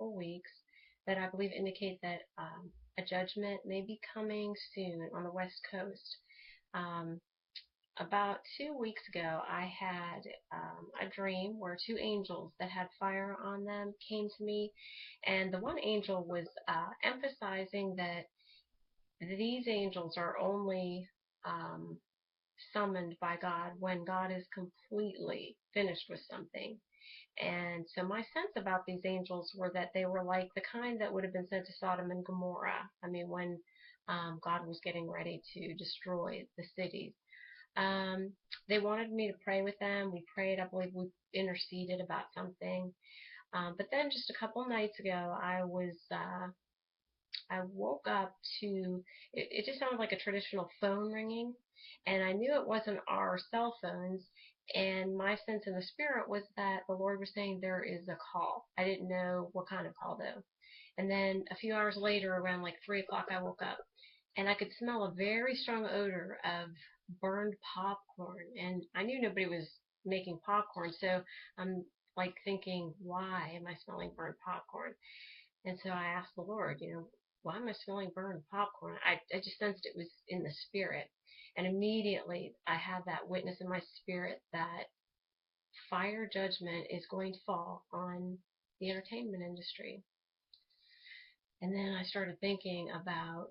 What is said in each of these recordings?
couple weeks that I believe indicate that a judgment may be coming soon on the West Coast. Um, about 2 weeks ago, I had a dream where two angels that had fire on them came to me, and the one angel was emphasizing that these angels are only um, summoned by God when God is completely finished with something. And so my sense about these angels were that they were like the kind that would have been sent to Sodom and Gomorrah. I mean, when God was getting ready to destroy the cities. Um, they wanted me to pray with them. We prayed. I believe we interceded about something. But then just a couple nights ago, I woke up to it just sounded like a traditional phone ringing, and I knew it wasn't our cell phones. And my sense in the spirit was that the Lord was saying there is a call. I didn't know what kind of call though. And then a few hours later, around like 3 o'clock, I woke up and I could smell a very strong odor of burned popcorn. And I knew nobody was making popcorn, so I'm like thinking, why am I smelling burnt popcorn? And so I asked the Lord, why am I smelling burned popcorn? I just sensed it was in the spirit. And immediately I had that witness in my spirit that fire judgment is going to fall on the entertainment industry. And then I started thinking about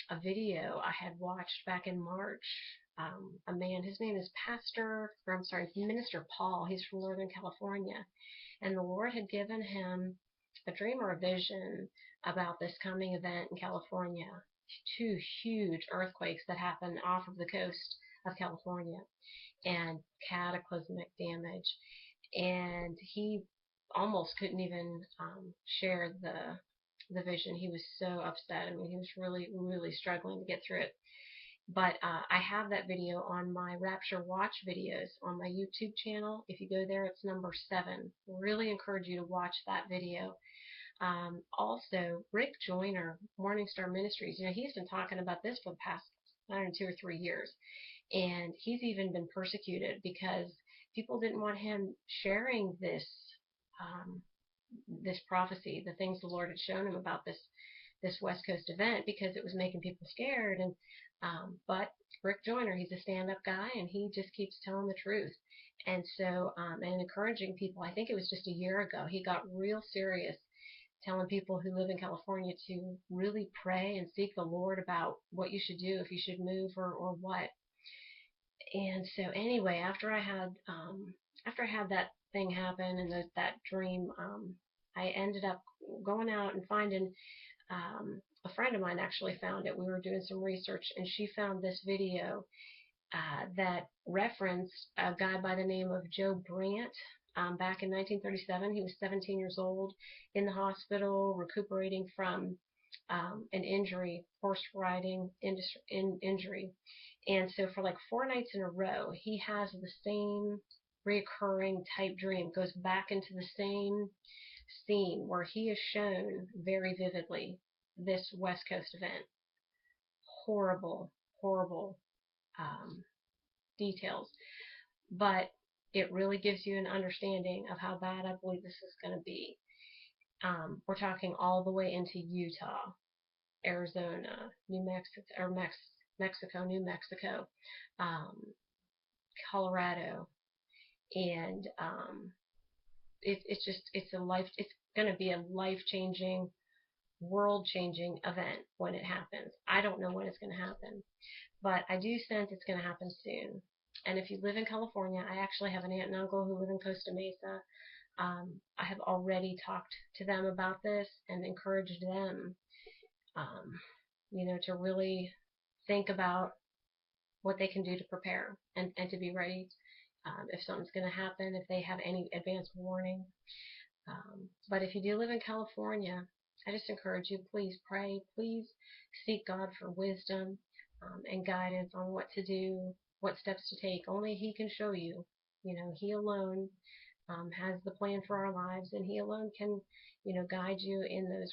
a video I had watched back in March. A man, his name is Minister Paul. He's from Northern California. And the Lord had given him a dream or a vision about this coming event in California. Two huge earthquakes that happened off of the coast of California and cataclysmic damage. And he almost couldn't even share the vision. He was so upset. I mean, he was really, really struggling to get through it. But I have that video on my Rapture Watch videos on my YouTube channel. If you go there, it's number 7. Really encourage you to watch that video. Also, Rick Joyner, Morning Star Ministries, he's been talking about this for the past, I don't know, 2 or 3 years. And he's even been persecuted because people didn't want him sharing um, this prophecy, the things the Lord had shown him about this West Coast event, because it was making people scared. And but Rick Joyner, he's a stand-up guy, and he just keeps telling the truth. And so, and encouraging people. I think it was just a year ago, he got real serious, telling people who live in California to really pray and seek the Lord about what you should do, if you should move or what. And so anyway, after I had that thing happen and that dream, I ended up going out and finding a friend of mine actually found it. We were doing some research, and she found this video that referenced a guy by the name of Joe Brandt. Back in 1937, he was 17 years old, in the hospital, recuperating from an injury, horse riding injury. And so for like 4 nights in a row, he has the same recurring type dream, goes back into the same scene where he is shown very vividly this West Coast event. Horrible, horrible details. But it really gives you an understanding of how bad I believe this is going to be. We're talking all the way into Utah, Arizona, New Mexico, or Mexico, New Mexico, um, Colorado, and it's going to be a life-changing, world-changing event when it happens. I don't know when it's going to happen, but I do sense it's going to happen soon. And if you live in California, I actually have an aunt and uncle who live in Costa Mesa. I have already talked to them about this and encouraged them, um, to really think about what they can do to prepare and to be ready if something's going to happen, if they have any advance warning. But if you do live in California, I just encourage you, please pray, please seek God for wisdom and guidance on what to do, what steps to take. Only He can show you. He alone has the plan for our lives, and He alone can, guide you in those